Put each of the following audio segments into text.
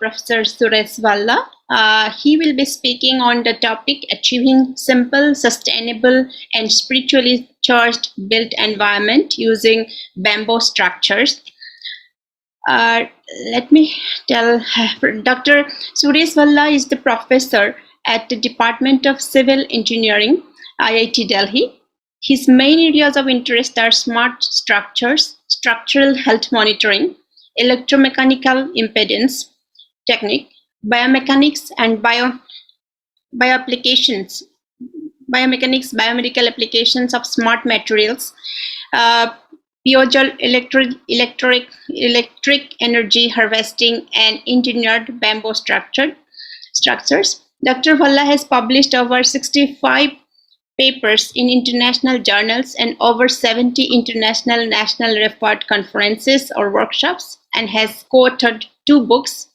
Professor Suresh Bhalla. He will be speaking on the topic achieving simple, sustainable, and spiritually charged built environment using bamboo structures. Let me tell, Dr. Suresh Bhalla is the professor at the Department of Civil Engineering, IIT Delhi. His main areas of interest are smart structures, structural health monitoring, electromechanical impedance technique, biomechanics, and bioapplications, biomechanics, biomedical applications of smart materials, piezoelectric electric energy harvesting, and engineered bamboo structures. Dr. Bhalla has published over 65 papers in international journals and over 70 international national referred conferences or workshops, and has co-authored 2 books.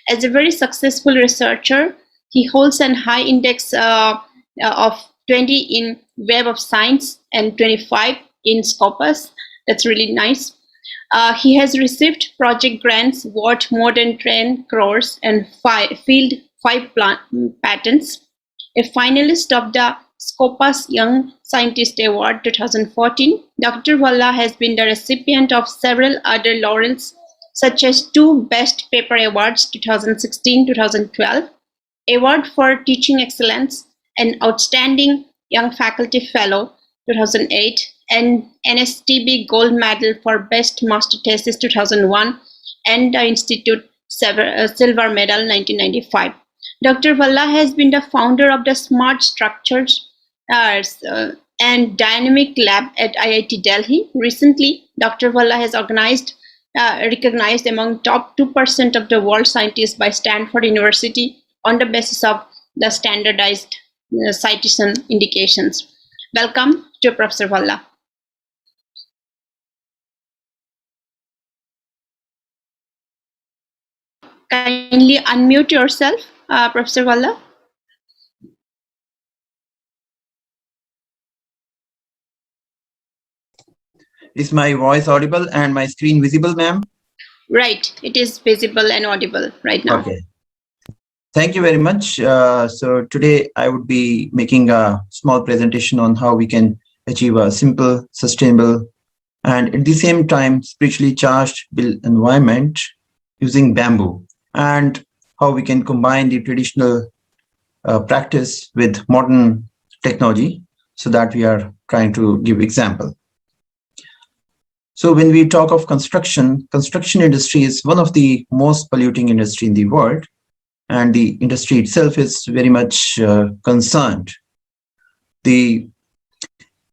As a very successful researcher, he holds an high index of 20 in Web of Science and 25 in Scopus. That's really nice. He has received project grants worth more than 10 crores and filed 5 patents. A finalist of the SCOPUS Young Scientist Award 2014, Dr. Bhalla has been the recipient of several other laurels, such as 2 Best Paper Awards 2016-2012, Award for Teaching Excellence, an Outstanding Young Faculty Fellow 2008, and NSTB Gold Medal for Best Master Thesis 2001, and the Institute Silver Medal 1995. Dr. Bhalla has been the founder of the Smart Structures and Dynamic Lab at IIT Delhi. Recently, Dr. Bhalla has recognized among top 2% of the world scientists by Stanford University on the basis of the standardized citation indications. Welcome to Professor Bhalla. Kindly unmute yourself, Professor Bhalla. Is my voice audible and my screen visible, ma'am? Right, it is visible and audible right now. Okay. Thank you very much. So today I would be making a small presentation on how we can achieve a simple, sustainable, and at the same time spiritually charged built environment using bamboo, and how we can combine the traditional practice with modern technology, so that we are trying to give example. So when we talk of construction industry is one of the most polluting industry in the world, and the industry itself is very much concerned. The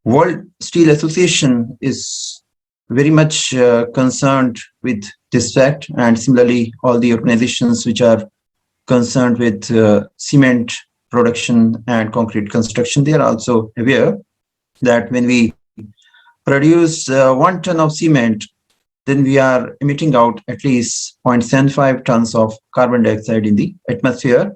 World Steel Association is very much concerned with this fact, and similarly all the organizations which are concerned with cement production and concrete construction, they are also aware that when we produce 1 ton of cement, then we are emitting out at least 0.75 tons of carbon dioxide in the atmosphere.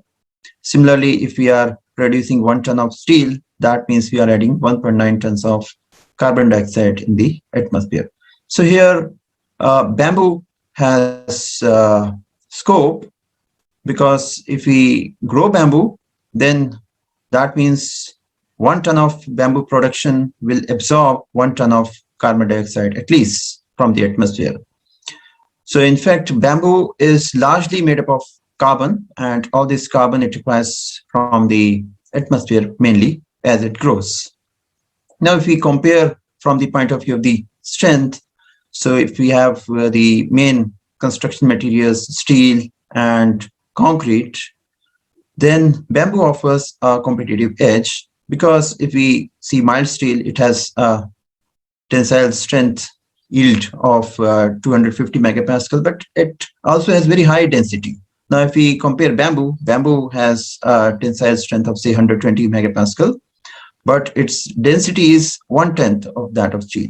Similarly, if we are producing 1 ton of steel, that means we are adding 1.9 tons of carbon dioxide in the atmosphere. So here, bamboo has scope, because if we grow bamboo, then that means 1 ton of bamboo production will absorb 1 ton of carbon dioxide at least from the atmosphere. So in fact, bamboo is largely made up of carbon, and all this carbon it requires from the atmosphere mainly as it grows. Now, if we compare from the point of view of the strength, so if we have the main construction materials, steel and concrete, then bamboo offers a competitive edge, because if we see mild steel, it has a tensile strength yield of 250 megapascal, but it also has very high density. Now, if we compare bamboo, bamboo has a tensile strength of say 120 megapascal, but its density is 1/10 of that of steel.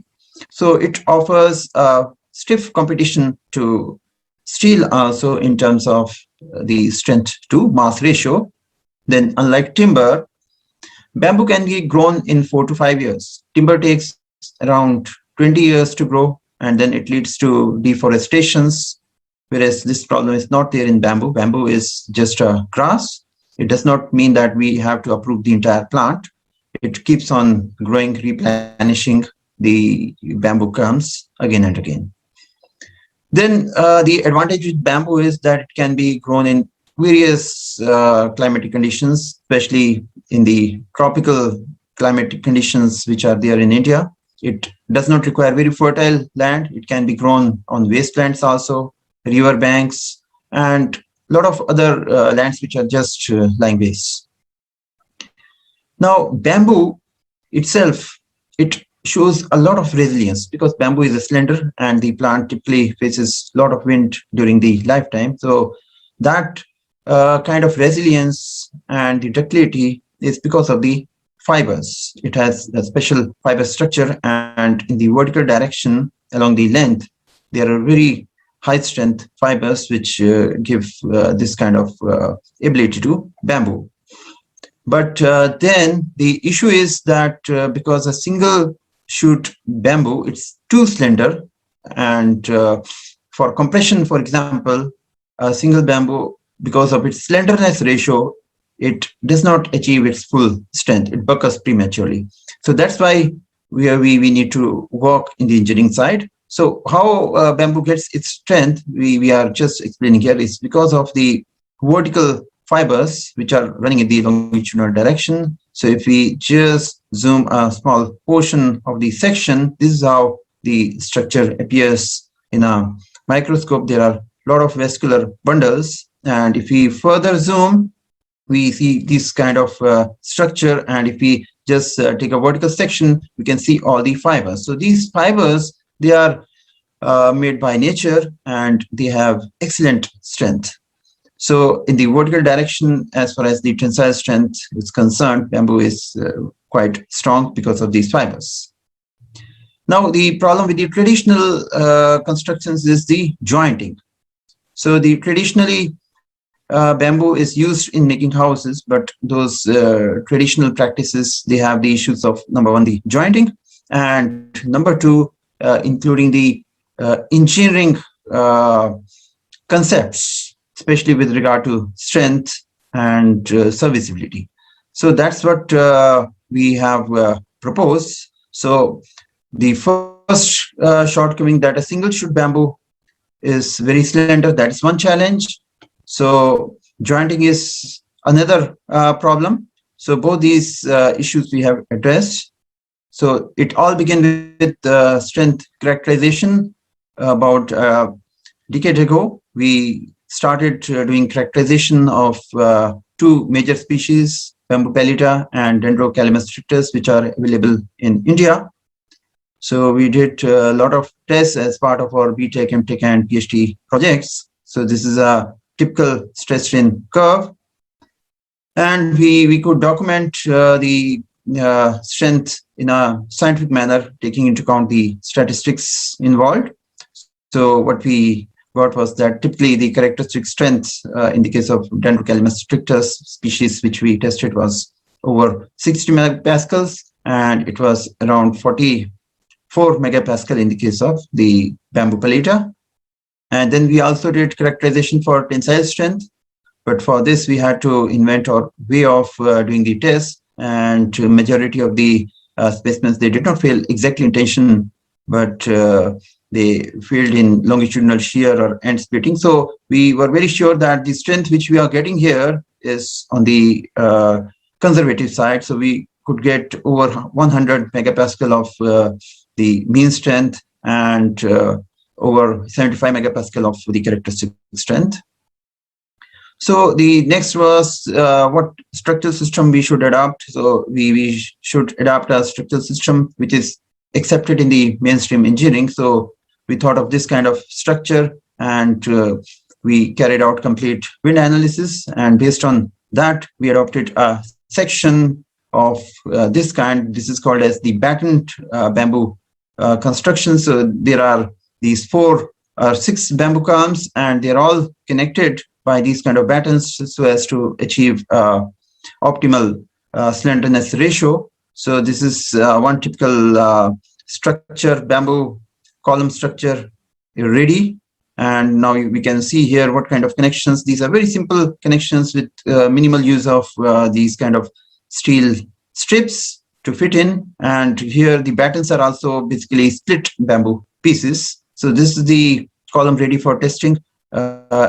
So it offers a stiff competition to steel also in terms of the strength to mass ratio. Then unlike timber, bamboo can be grown in 4 to 5 years. Timber takes around 20 years to grow, and then it leads to deforestations, whereas this problem is not there in bamboo. Bamboo is just a grass. It does not mean that we have to uproot the entire plant. It keeps on growing, replenishing the bamboo comes again and again. Then the advantage with bamboo is that it can be grown in various climatic conditions, especially in the tropical climatic conditions which are there in India. It does not require very fertile land. It can be grown on wastelands also, river banks, and a lot of other lands which are just lying waste. Now, bamboo itself, it shows a lot of resilience because bamboo is a slender and the plant typically faces a lot of wind during the lifetime. So that kind of resilience and the ductility is because of the fibers. It has a special fiber structure, and in the vertical direction along the length, there are very high strength fibers which give this kind of ability to bamboo. But then the issue is that because a single shoot bamboo, it's too slender, and for compression, for example, a single bamboo, because of its slenderness ratio, it does not achieve its full strength. It buckles prematurely. So that's why we need to work in the engineering side. So how bamboo gets its strength, we are just explaining here, is because of the vertical fibers which are running in the longitudinal direction. So if we just zoom a small portion of the section, this is how the structure appears in a microscope. There are a lot of vascular bundles, and if we further zoom, we see this kind of structure, and if we just take a vertical section, we can see all the fibers. So these fibers, they are made by nature, and they have excellent strength. So in the vertical direction, as far as the tensile strength is concerned, bamboo is quite strong because of these fibers. Now, the problem with the traditional constructions is the jointing. So the traditionally bamboo is used in making houses, but those traditional practices, they have the issues of, number one, the jointing, and number two, including the engineering concepts, especially with regard to strength and serviceability. So that's what we have proposed. So the first shortcoming, that a single shoot bamboo is very slender. That is one challenge. So jointing is another problem. So both these issues we have addressed. So it all began with strength characterization. About a decade ago, we started doing characterization of two major species, Bamboo pellita and Dendrocalamus strictus, which are available in India. So we did a lot of tests as part of our BTech, MTech, and PhD projects. So this is a typical stress strain curve, and we could document the strength in a scientific manner, taking into account the statistics involved. So what we got was that typically the characteristic strength in the case of Dendrocalamus strictus species, which we tested, was over 60 megapascals, and it was around 44 megapascal in the case of the Bamboo pellita. And then we also did characterization for tensile strength, but for this we had to invent our way of doing the test, and majority of the specimens, they did not fail exactly in tension, but they failed in longitudinal shear or end splitting. So we were very sure that the strength which we are getting here is on the conservative side. So we could get over 100 megapascal of the mean strength and over 75 megapascal of the characteristic strength. So the next was what structural system we should adopt. So we should adopt a structural system which is accepted in the mainstream engineering. So we thought of this kind of structure, and we carried out complete wind analysis, and based on that we adopted a section of this kind. This is called as the battened bamboo construction. So there are these 4 or 6 bamboo columns, and they're all connected by these kind of battens so as to achieve optimal slenderness ratio. So this is one typical structure, bamboo column structure ready. And now we can see here what kind of connections. These are very simple connections with minimal use of these kind of steel strips to fit in. And here the battens are also basically split bamboo pieces. So this is the column ready for testing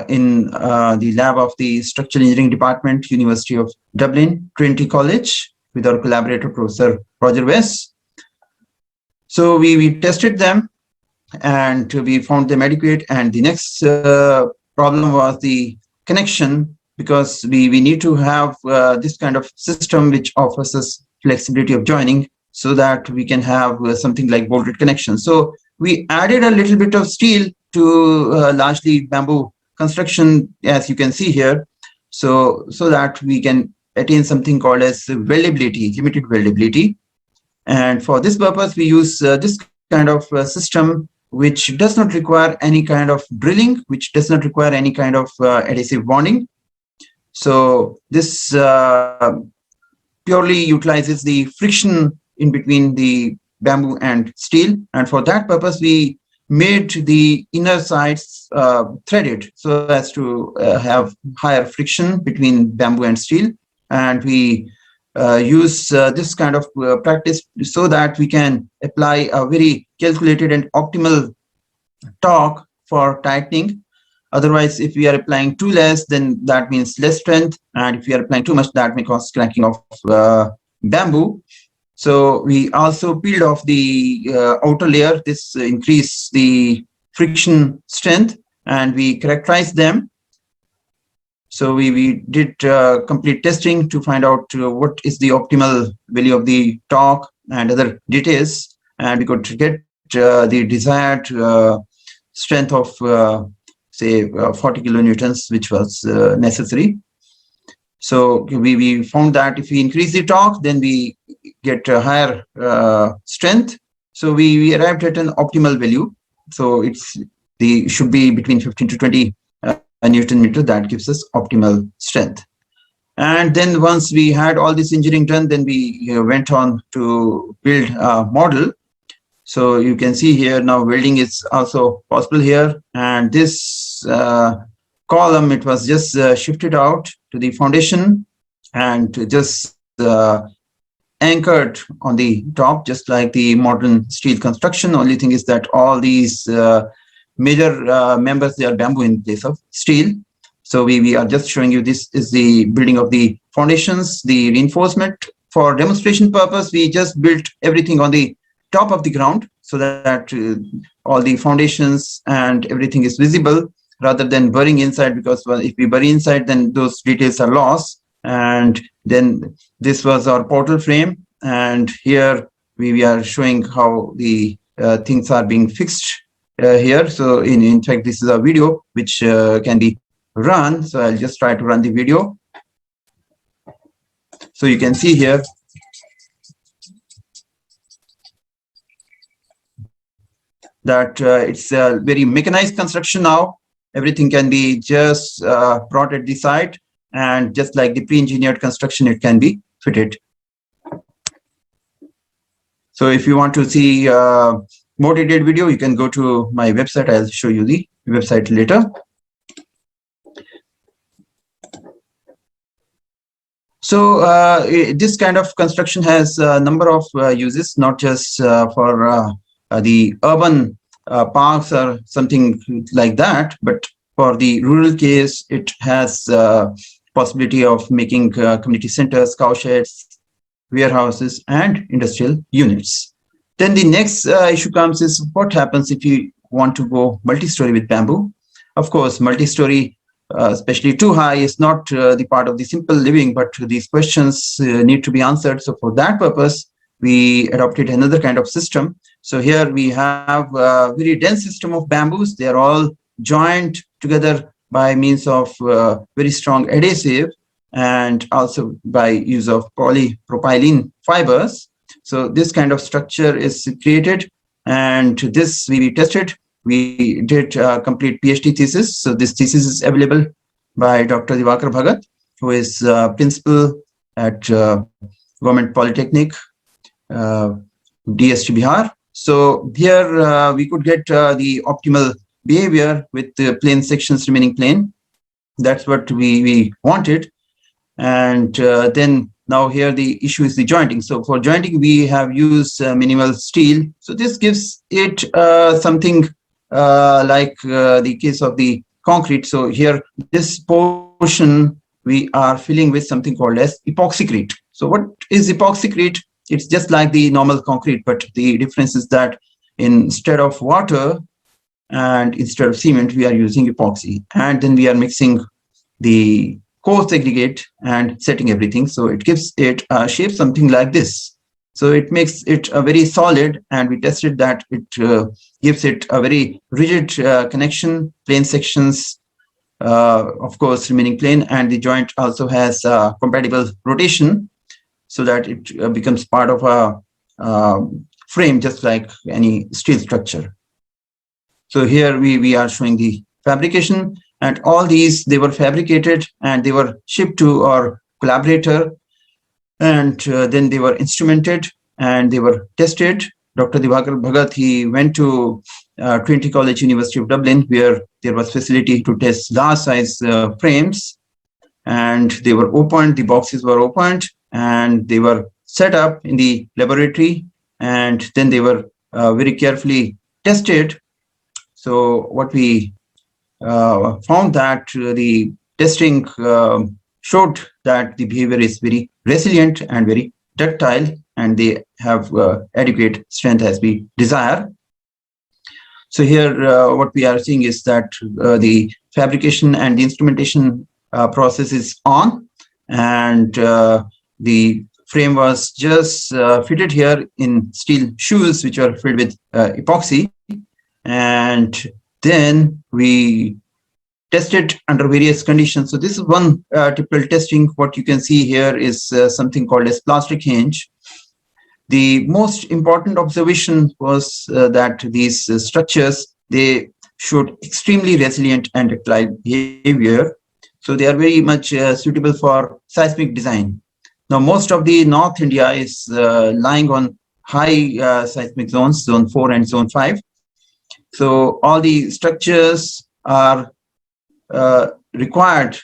in the lab of the Structural Engineering Department, University of Dublin, Trinity College, with our collaborator, Professor Roger West. So we tested them and we found them adequate. And the next problem was the connection, because we need to have this kind of system which offers us flexibility of joining so that we can have something like bolted connection. So we added a little bit of steel to largely bamboo construction, as you can see here, so that we can attain something called as weldability, limited weldability. And for this purpose, we use this kind of system which does not require any kind of drilling, which does not require any kind of adhesive bonding. So this purely utilizes the friction in between the bamboo and steel. And for that purpose, we made the inner sides threaded so as to have higher friction between bamboo and steel. And we use this kind of practice so that we can apply a very calculated and optimal torque for tightening. Otherwise, if we are applying too less, then that means less strength. And if we are applying too much, that may cause cracking of bamboo. So we also peeled off the outer layer. This increased the friction strength, and we characterized them. So we did complete testing to find out what is the optimal value of the torque and other details, and we could get the desired strength of say 40 kilonewtons, which was necessary. So we found that if we increase the torque, then we get a higher strength. So we arrived at an optimal value. So should be between 15 to 20 Newton meter. That gives us optimal strength. And then once we had all this engineering done, then we went on to build a model. So you can see here now welding is also possible here. And this column, it was just shifted out to the foundation and just anchored on the top, just like the modern steel construction. Only thing is that all these major members, they are bamboo in place of steel. So we are just showing you this is the building of the foundations, the reinforcement. For demonstration purpose, we just built everything on the top of the ground so that all the foundations and everything is visible, rather than burying inside, because if we bury inside, then those details are lost. And then this was our portal frame. And here we are showing how the things are being fixed here. So in fact, this is a video which can be run. So I'll just try to run the video. So you can see here that it's a very mechanized construction now. Everything can be just brought at the site, and just like the pre-engineered construction, it can be fitted. So if you want to see more detailed video, you can go to my website. I'll show you the website later. So this kind of construction has a number of uses, not just for the urban parks or something like that, but for the rural case, it has possibility of making community centers, cowsheds, warehouses, and industrial units. Then the next issue comes is what happens if you want to go multi-story with bamboo. Of course, multi-story, especially too high, is not the part of the simple living, but these questions need to be answered. So for that purpose, we adopted another kind of system. So here we have a very dense system of bamboos. They are all joined together by means of very strong adhesive, and also by use of polypropylene fibers. So this kind of structure is created, and this we tested. We did a complete PhD thesis. So this thesis is available by Dr. Diwakar Bhagat, who is principal at Government Polytechnic, DST Bihar. So here we could get the optimal behavior with the plane sections remaining plain. That's what we wanted. And then now here the issue is the jointing. So for jointing, we have used minimal steel. So this gives it something like the case of the concrete. So here, this portion we are filling with something called as epoxycrete. So what is epoxycrete? It's just like the normal concrete, but the difference is that instead of water and instead of cement, we are using epoxy. And then we are mixing the coarse aggregate and setting everything. So it gives it a shape something like this. So it makes it a very solid, and we tested that it gives it a very rigid connection, plane sections, of course, remaining plane, and the joint also has compatible rotation so that it becomes part of a frame, just like any steel structure. So here we are showing the fabrication, and all these, they were fabricated and they were shipped to our collaborator, and then they were instrumented and they were tested. Dr. Divakar Bhagat, he went to Trinity College, University of Dublin, where there was facility to test large size frames, and they were opened, the boxes were opened, and they were set up in the laboratory, and then they were very carefully tested. So what we found that the testing showed that the behavior is very resilient and very ductile, and they have adequate strength as we desire. So here what we are seeing is that the fabrication and the instrumentation process is on, and the frame was just fitted here in steel shoes, which are filled with epoxy. And then we tested under various conditions. So this is one typical testing. What you can see here is something called as plastic hinge. The most important observation was that these structures, they showed extremely resilient and ductile behavior. So they are very much suitable for seismic design. Now, most of the North India is lying on high seismic zones, zone 4 and zone 5. So all the structures are required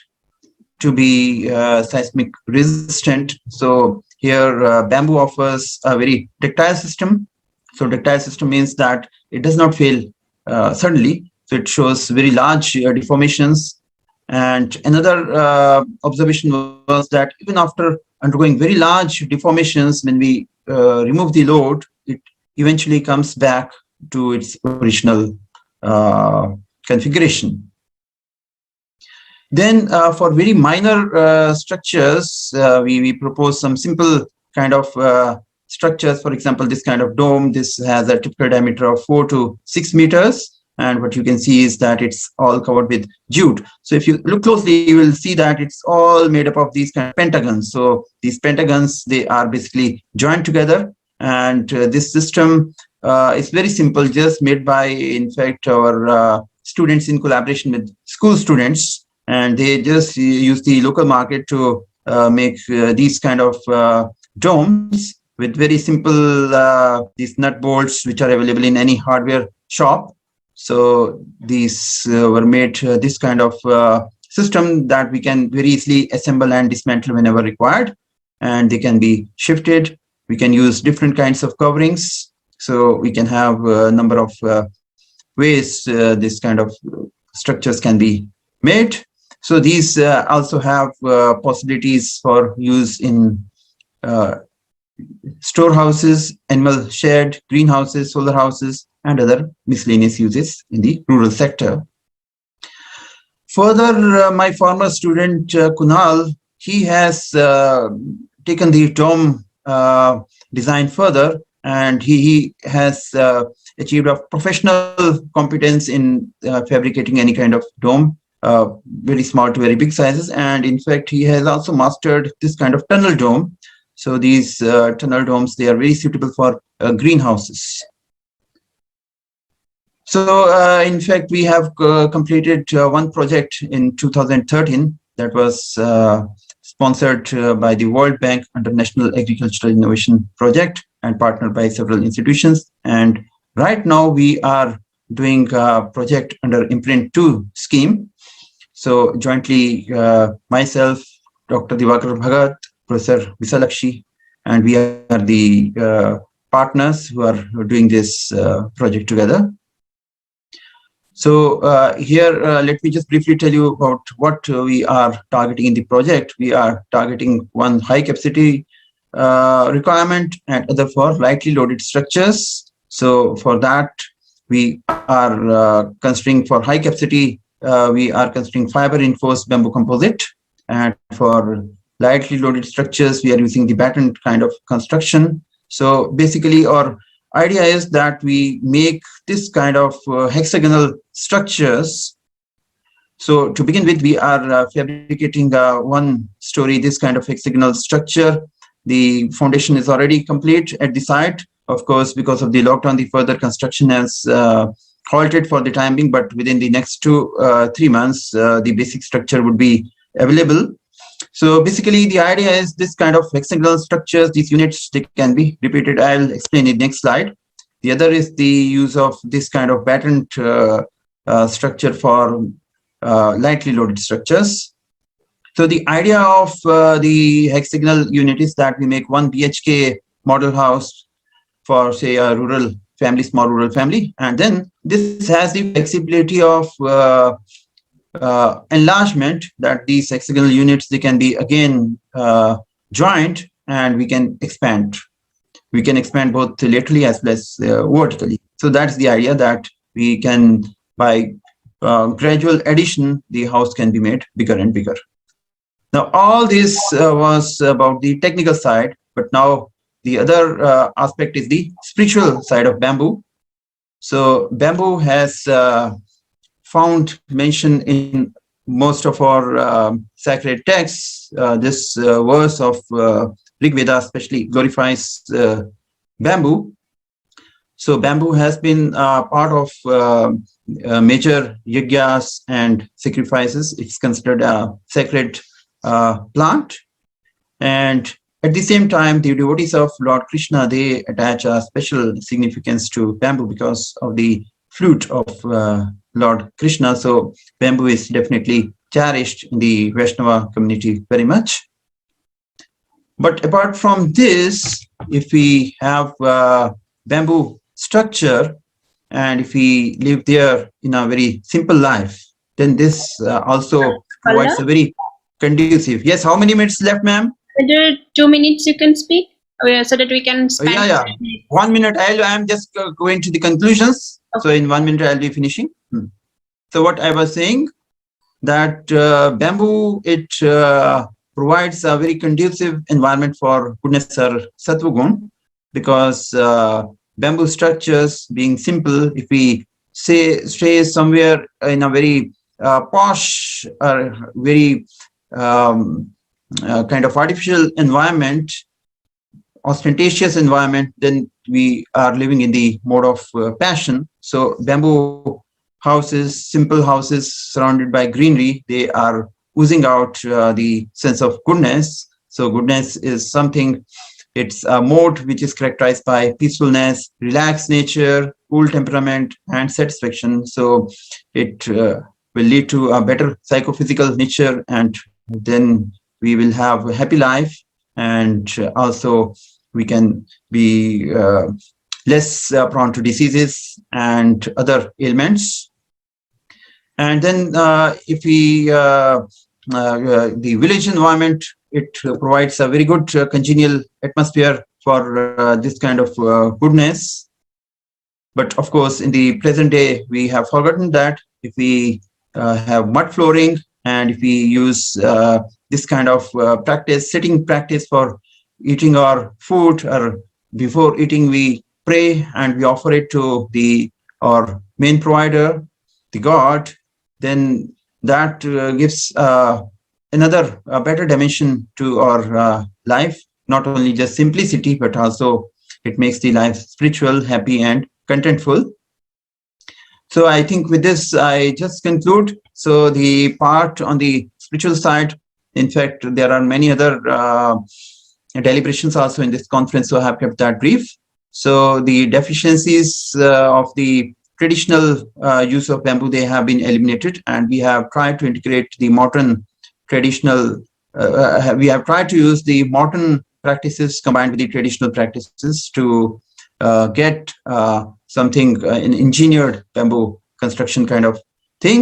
to be seismic resistant. So here bamboo offers a very ductile system. So ductile system means that it does not fail suddenly. So it shows very large deformations. And another observation was that even after undergoing very large deformations, when we remove the load, it eventually comes back to its original configuration. Then for very minor structures, we propose some simple kind of structures. For example, this kind of dome, this has a typical diameter of 4 to 6 meters. And what you can see is that it's all covered with jute. So if you look closely, you will see that it's all made up of these kind of pentagons. So these pentagons, they are basically joined together. And this system is very simple, just made by, in fact, our students in collaboration with school students. And they just use the local market to make these kind of domes with very simple these nut bolts, which are available in any hardware shop. So these were made this kind of system that we can very easily assemble and dismantle whenever required, and they can be shifted. We can use different kinds of coverings, so we can have a number of ways this kind of structures can be made. So these also have possibilities for use in storehouses, animal shed, greenhouses, solar houses, and other miscellaneous uses in the rural sector. Further, my former student Kunal, he has taken the dome design further, and he has achieved a professional competence in fabricating any kind of dome, very small to very big sizes. And in fact, he has also mastered this kind of tunnel dome. So these tunnel domes, they are very suitable for greenhouses. So in fact, we have completed one project in 2013 that was sponsored by the World Bank under National Agricultural Innovation Project and partnered by several institutions. And right now we are doing a project under Imprint 2 scheme. So jointly, myself, Dr. Divakar Bhagat, Professor Visalakshi, and we are the partners who are doing this project together. So here, let me just briefly tell you about what we are targeting in the project. We are targeting one high capacity requirement and other for lightly loaded structures. So for that, we are considering for high capacity, we are considering fiber reinforced bamboo composite. And for lightly loaded structures, we are using the batten kind of construction. So basically, our idea is that we make this kind of hexagonal structures. So to begin with, we are fabricating one story, this kind of hexagonal structure. The foundation is already complete at the site. Of course, because of the lockdown, the further construction has halted for the time being, but within the next 2-3 months, the basic structure would be available. So basically, the idea is this kind of hexagonal structures, these units, they can be repeated. I'll explain in the next slide. The other is the use of this kind of battened structure for lightly loaded structures. So the idea of the hexagonal unit is that we make one BHK model house for, say, a rural family, small rural family, and then this has the flexibility of enlargement, that these hexagonal units, they can be again joined, and we can expand. We can expand both laterally as well as vertically. So that's the idea, that we can, by gradual addition, the house can be made bigger and bigger. Now, all this was about the technical side, but now the other aspect is the spiritual side of bamboo. So bamboo has found mention in most of our sacred texts. This verse of Rig Veda especially glorifies bamboo. So bamboo has been part of major yajnas and sacrifices. It's considered a sacred plant. And at the same time, the devotees of Lord Krishna, they attach a special significance to bamboo because of the flute of Lord Krishna. So bamboo is definitely cherished in the Vaishnava community very much. But apart from this, if we have bamboo structure, and if we live there in a very simple life, then this also provides a very conducive. Yes, how many minutes left, ma'am? 2 minutes you can speak, so that we can spend. Yeah. 1 minute. I'm just going to the conclusions. Okay. So in 1 minute, I'll be finishing. So what I was saying, that bamboo, it provides a very conducive environment for goodness or sattva gun, because bamboo structures being simple, if we stay somewhere in a very posh or very kind of artificial environment, ostentatious environment, then we are living in the mode of passion. So bamboo houses, simple houses surrounded by greenery, they are oozing out the sense of goodness. So goodness is something, it's a mode which is characterized by peacefulness, relaxed nature, cool temperament, and satisfaction. So it will lead to a better psychophysical nature, and then we will have a happy life, and also we can be less prone to diseases and other ailments. And then if we, the village environment, it provides a very good congenial atmosphere for this kind of goodness. But of course, in the present day, we have forgotten that if we have mud flooring, and if we use this kind of practice, sitting practice for eating our food, or before eating, we pray and we offer it to our main provider, the God, then that gives another better dimension to our life. Not only just simplicity, but also it makes the life spiritual, happy, and contentful. So I think with this, I just conclude. So the part on the spiritual side, in fact, there are many other deliberations also in this conference, so I have kept that brief. So the deficiencies of the traditional use of bamboo, they have been eliminated, and we have tried to integrate the modern traditional. We have tried to use the modern practices combined with the traditional practices to get something an engineered bamboo construction kind of thing.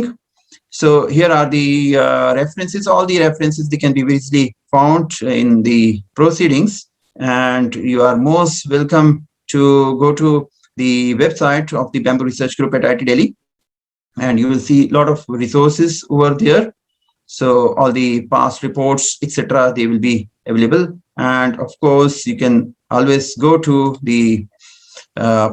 So here are the references. All the references, they can be easily found in the proceedings, and you are most welcome to go to the website of the Bamboo Research Group at IIT Delhi, and you will see a lot of resources over there. So all the past reports, etc., they will be available. And of course, you can always go to the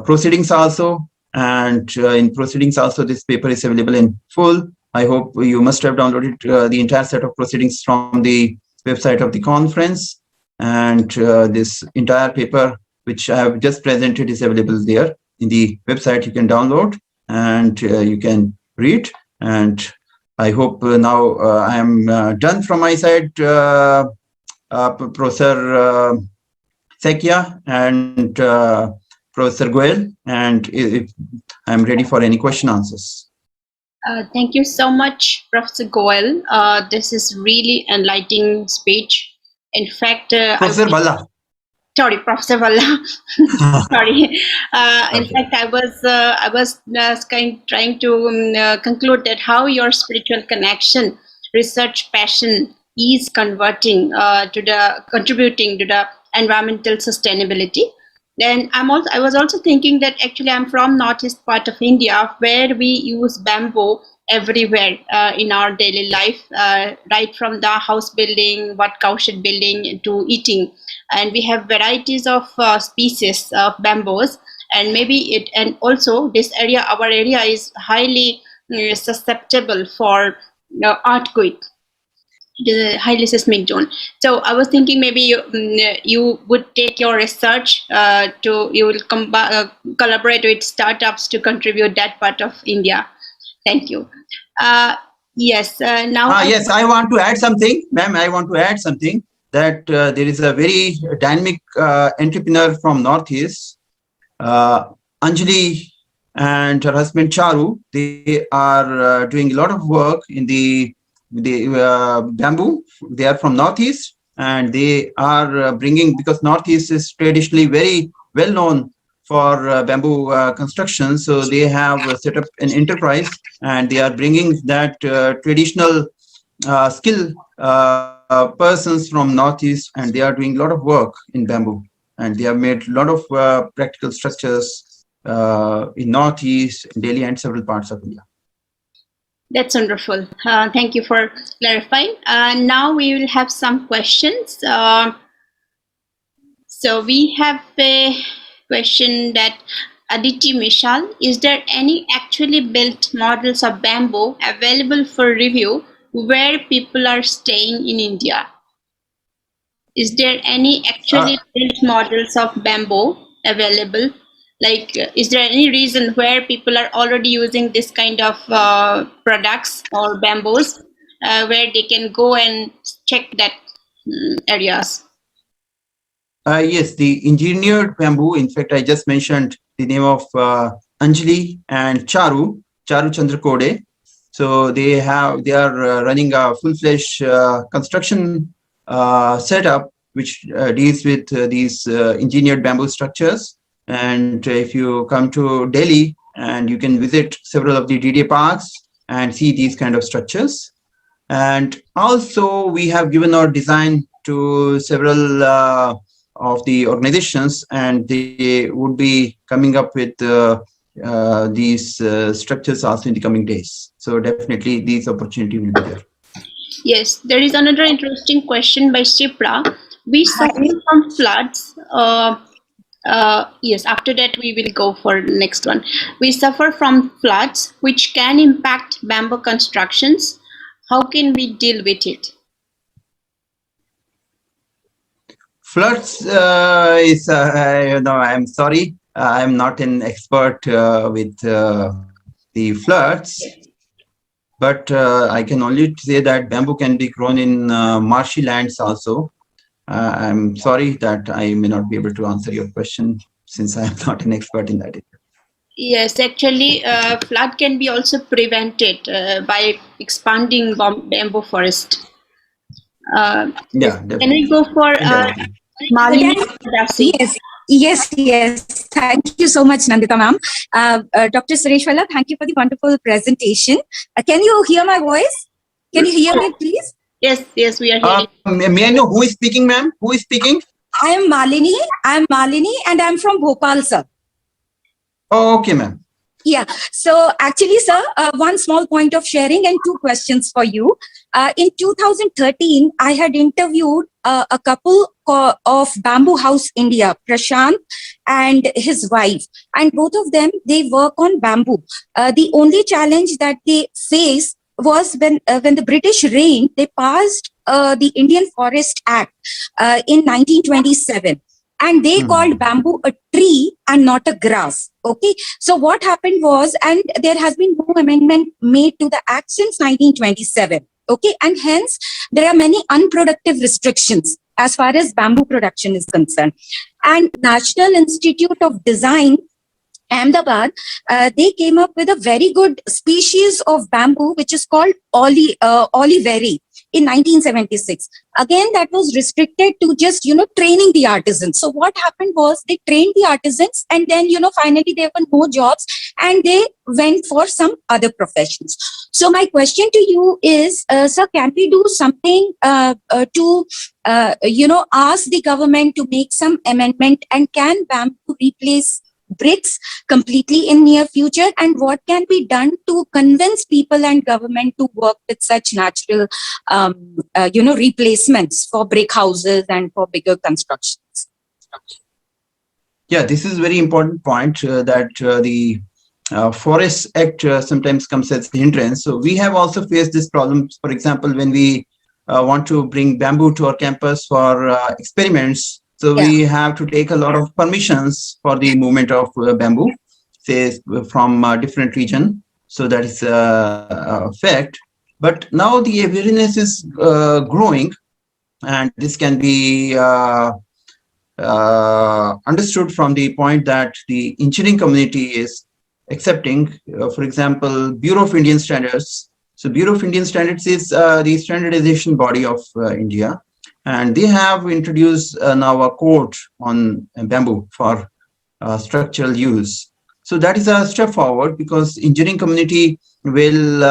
proceedings also. And in proceedings also, this paper is available in full. I hope you must have downloaded the entire set of proceedings from the website of the conference. And this entire paper, which I have just presented, is available there in the website. You can download and you can read. And I hope now I am done from my side, Professor Sekia and Professor Goel, and if I'm ready for any question answers. Thank you so much, Professor Goel. This is really enlightening speech. In fact, Professor Bhalla. Sorry, Professor Bhalla. Sorry. In Okay. fact, I was trying to conclude that how your spiritual connection, research passion is contributing to the environmental sustainability. Then I was also thinking that actually I'm from northeast part of India, where we use bamboo everywhere in our daily life, right from the house building, what cowshed building, to eating, and we have varieties of species of bamboos, and and also this area, our area is highly susceptible for earthquake, the highly seismic zone. So I was thinking maybe you would take your research you will collaborate with startups to contribute that part of India. Thank you. Yes. Now. Yes, I want to add something, ma'am. I want to add something that there is a very dynamic entrepreneur from Northeast, Anjali, and her husband Charu. They are doing a lot of work in the bamboo. They are from Northeast, and they are bringing, because Northeast is traditionally very well known for bamboo construction. So they have set up an enterprise, and they are bringing that traditional skill persons from Northeast, and they are doing a lot of work in bamboo, and they have made a lot of practical structures in Northeast, Delhi, and several parts of India. That's wonderful. Thank you for clarifying. Now we will have some questions. So we have a question that Aditi Mishal, is there any actually built models of bamboo available for review where people are staying in India? Is there any actually built models of bamboo available? Like, is there any reason where people are already using this kind of products or bamboos where they can go and check that areas? Yes, the engineered bamboo. In fact, I just mentioned the name of Anjali and Charu Chandrakode. So they are running a full-fledged construction setup which deals with these engineered bamboo structures. And if you come to Delhi, and you can visit several of the DDA parks and see these kind of structures. And also we have given our design to several of the organizations, and they would be coming up with these structures also in the coming days. So definitely these opportunities will be there. Yes, there is another interesting question by Shipra. We suffer from floods. Yes, after that we will go for the next one. We suffer from floods which can impact bamboo constructions. How can we deal with it? Floods is, I'm sorry, I'm not an expert with the floods, but I can only say that bamboo can be grown in marshy lands also. I'm sorry that I may not be able to answer your question, since I am not an expert in that area. Yes, actually, flood can be also prevented by expanding bamboo forest. Yeah, Can we go for indirectly. Malini Can, Dasi? yes. Thank you so much, Nandita ma'am. Dr. Suresh Bhalla, thank you for the wonderful presentation. Can you hear my voice? Can you hear me, please? Yes, we are hearing. May I know who is speaking, ma'am? Who is speaking? I am Malini, and I'm from Bhopal, sir. Oh, okay, ma'am. Yeah. So actually, sir, one small point of sharing and two questions for you. In 2013, I had interviewed a couple of Bamboo House India, Prashant and his wife, and both of them, they work on bamboo. The only challenge that they face was when the British reigned, they passed the Indian Forest Act in 1927. And they called bamboo a tree and not a grass. Okay. So what happened was, and there has been no amendment made to the act since 1927. Okay. And hence there are many unproductive restrictions as far as bamboo production is concerned. And National Institute of Design, Ahmedabad, they came up with a very good species of bamboo, which is called oliveri in 1976. Again, that was restricted to just, training the artisans. So what happened was they trained the artisans and then, finally there were no jobs and they went for some other professions. So my question to you is, sir, can we do something to, ask the government to make some amendment, and can bamboo replace bricks completely in near future, and what can be done to convince people and government to work with such natural replacements for brick houses and for bigger constructions? Yeah, this is a very important point that the Forest Act sometimes comes as a hindrance. So we have also faced this problem. For example, when we want to bring bamboo to our campus for experiments, so we have to take a lot of permissions for the movement of bamboo, say from a different region. So that is a fact. But now the awareness is growing, and this can be understood from the point that the engineering community is accepting. For example, Bureau of Indian Standards. So Bureau of Indian Standards is the standardization body of India. And they have introduced now a code on bamboo for structural use. So that is a step forward, because engineering community will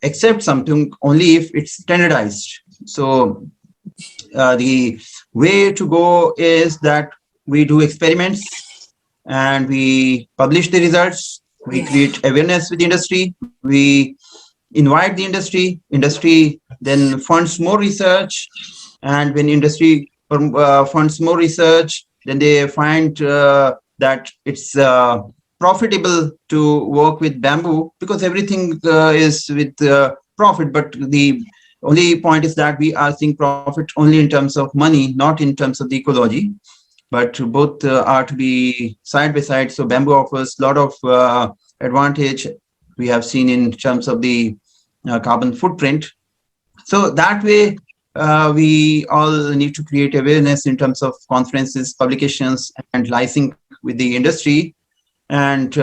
accept something only if it's standardized. So the way to go is that we do experiments and we publish the results. We create awareness with the industry. We invite the industry then funds more research, and when industry funds more research, then they find that it's profitable to work with bamboo, because everything is with profit. But the only point is that we are seeing profit only in terms of money, not in terms of the ecology, but both are to be side by side. So bamboo offers a lot of advantage we have seen in terms of the carbon footprint. So that way, we all need to create awareness in terms of conferences, publications, and licensing with the industry. And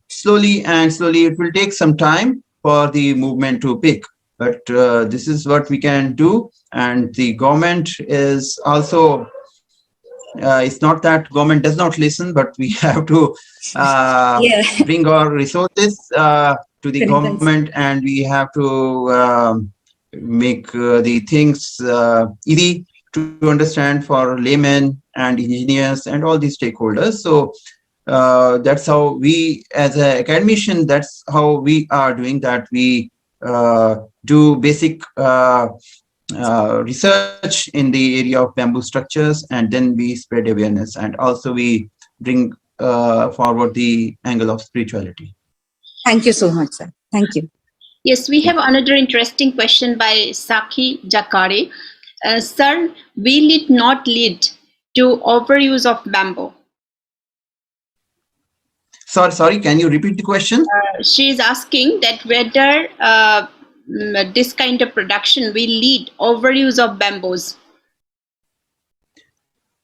slowly it will take some time for the movement to pick. But this is what we can do. And the government is also, it's not that government does not listen, but we have to bring our resources to the government, and we have to make the things easy to understand for laymen and engineers and all these stakeholders. So that's how we, as an academician, that's how we are doing that. We do basic research in the area of bamboo structures, and then we spread awareness, and also we bring forward the angle of spirituality. Thank you so much, sir. Thank you. Yes, we have another interesting question by Saki Jakare. Sir, will it not lead to overuse of bamboo? Sorry, can you repeat the question? She is asking that whether this kind of production will lead overuse of bamboos.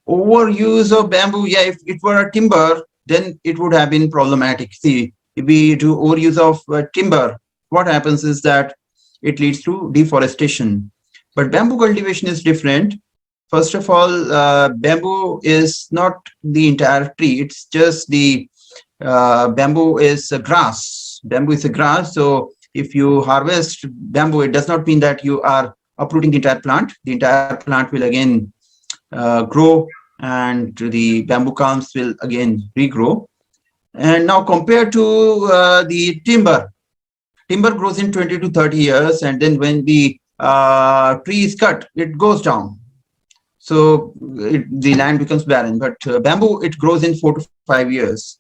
Overuse of bamboo, yeah, if it were a timber, then it would have been problematic. See, if we do overuse of timber, what happens is that it leads to deforestation. But bamboo cultivation is different. First of all, bamboo is not the entire tree. It's just the bamboo is a grass. Bamboo is a grass. So if you harvest bamboo, it does not mean that you are uprooting the entire plant. The entire plant will again grow, and the bamboo culms will again regrow. And now compared to the timber grows in 20 to 30 years, and then when the tree is cut, it goes down. So the land becomes barren. But bamboo, it grows in 4 to 5 years.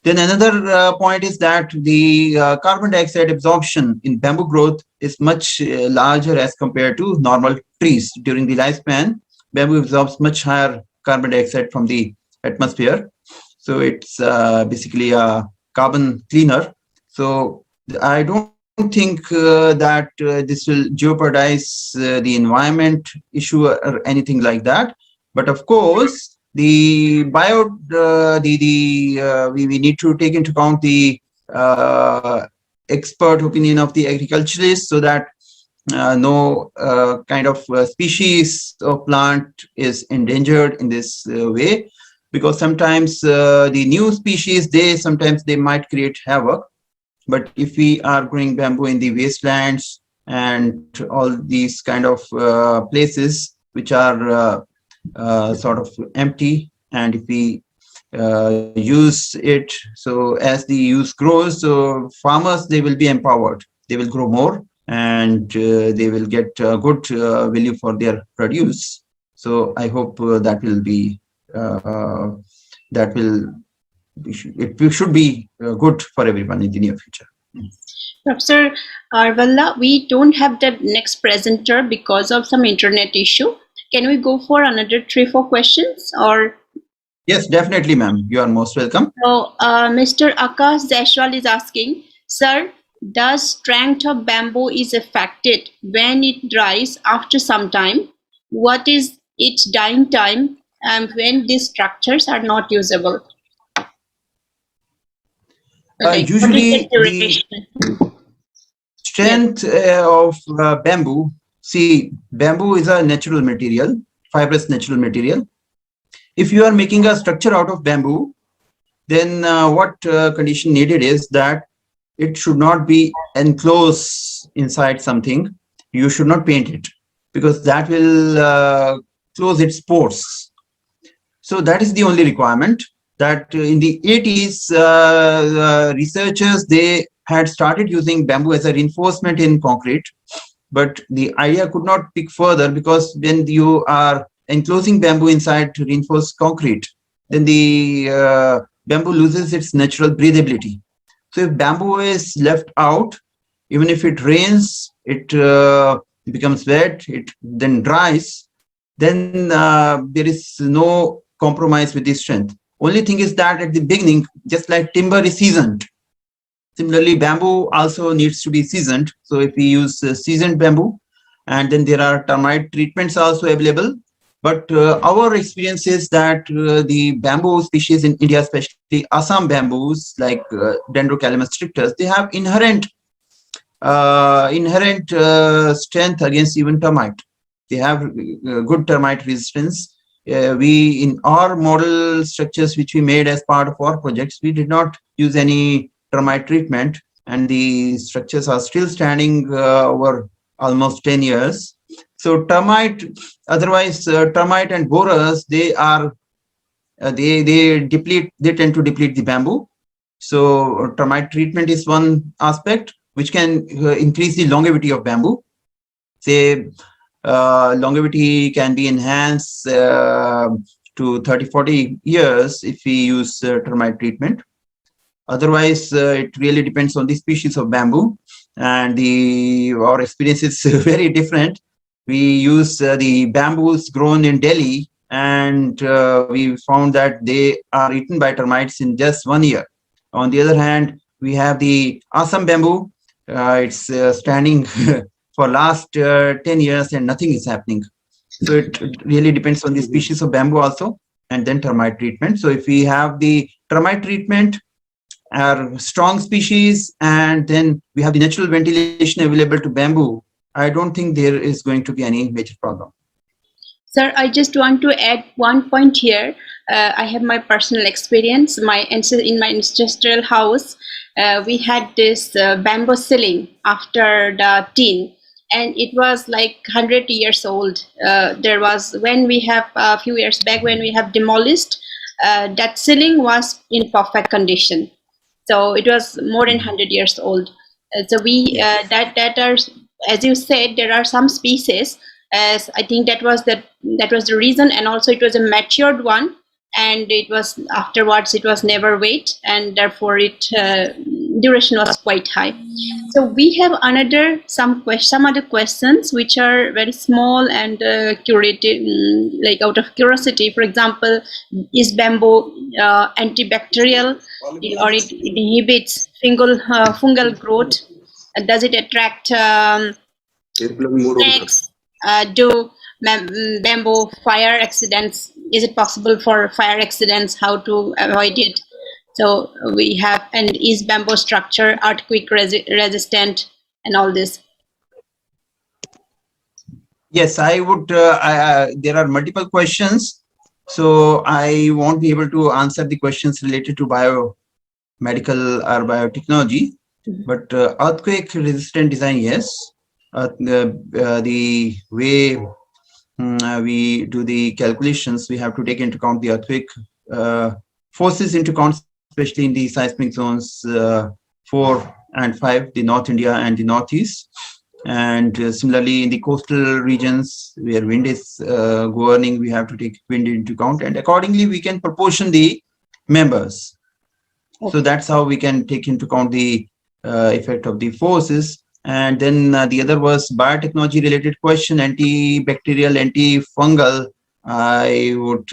Then another point is that the carbon dioxide absorption in bamboo growth is much larger as compared to normal trees. During the lifespan, bamboo absorbs much higher carbon dioxide from the atmosphere. So it's basically a carbon cleaner. So I don't think that this will jeopardize the environment issue or anything like that. But of course, we need to take into account the expert opinion of the agriculturalists, so that no kind of species of plant is endangered in this way, because sometimes the new species, sometimes they might create havoc. But if we are growing bamboo in the wastelands and all these kind of places which are sort of empty, and if we use it, so as the use grows, so farmers, they will be empowered, they will grow more, and they will get good value for their produce. So I hope that will be it should be good for everyone in the near future. Professor Valla, we don't have the next presenter because of some internet issue. Can we go for another 3-4 questions? Or yes, definitely, ma'am. You are most welcome. So, Mr. Akash Zaishwal is asking, sir, does strength of bamboo is affected when it dries after some time? What is its dying time, and when these structures are not usable? Usually, the strength of bamboo. See, bamboo is a natural material, fibrous natural material. If you are making a structure out of bamboo, then what condition needed is that it should not be enclosed inside something. You should not paint it, because that will close its pores. So that is the only requirement. That in the 80s, researchers, they had started using bamboo as a reinforcement in concrete, but the idea could not pick further, because when you are enclosing bamboo inside reinforced concrete, then the bamboo loses its natural breathability. So if bamboo is left out, even if it rains, it becomes wet, it then dries, then there is no compromise with the strength. Only thing is that at the beginning, just like timber is seasoned, similarly bamboo also needs to be seasoned. So if we use seasoned bamboo, and then there are termite treatments also available. But our experience is that the bamboo species in India, especially Assam bamboos like Dendrocalamus strictus, they have inherent strength against even termite. They have good termite resistance. We, in our model structures which we made as part of our projects, we did not use any termite treatment, and the structures are still standing over almost 10 years. So termite, otherwise termite and borers, they tend to deplete the bamboo. So termite treatment is one aspect which can increase the longevity of bamboo. Say longevity can be enhanced to 30-40 years if we use termite treatment. Otherwise, it really depends on the species of bamboo, and our experience is very different. We use the bamboos grown in Delhi, and we found that they are eaten by termites in just 1 year. On the other hand, we have the Assam bamboo. It's standing for last 10 years and nothing is happening. So it really depends on the species of bamboo also, and then termite treatment. So if we have the termite treatment, are strong species, and then we have the natural ventilation available to bamboo, I don't think there is going to be any major problem. Sir, I just want to add one point here. I have my personal experience. In my ancestral house, we had this bamboo ceiling after the tin, and it was like 100 years old. There was, when we have a few years back, when we have demolished, that ceiling was in perfect condition. So it was more than 100 years old. So we that are, as you said, there are some species. As I think that was the reason, and also it was a matured one, and it was afterwards it was never wet, and therefore it duration was quite high. So we have some other questions which are very small and curated, like out of curiosity. For example, is bamboo antibacterial, or it inhibits fungal growth? Does it attract snakes? Do bamboo fire accidents? Is it possible for fire accidents? How to avoid it? So we have, and is bamboo structure earthquake resistant, and all this? Yes, I would. There are multiple questions, so I won't be able to answer the questions related to biomedical or biotechnology. But earthquake resistant design, yes. The way we do the calculations, we have to take into account the earthquake forces into account, especially in the seismic zones 4 and 5, the North India and the Northeast. And similarly, in the coastal regions where wind is governing, we have to take wind into account, and accordingly we can proportion the members. Okay. So that's how we can take into account the effect of the forces. And then the other was biotechnology related question, antibacterial, antifungal. I would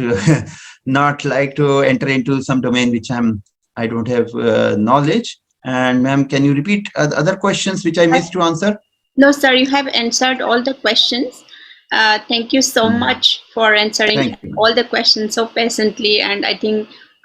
not like to enter into some domain which I don't have knowledge. And ma'am, can you repeat other questions which I missed to answer? No, sir, you have answered all the questions. Thank you so much for answering all the questions so patiently. And I think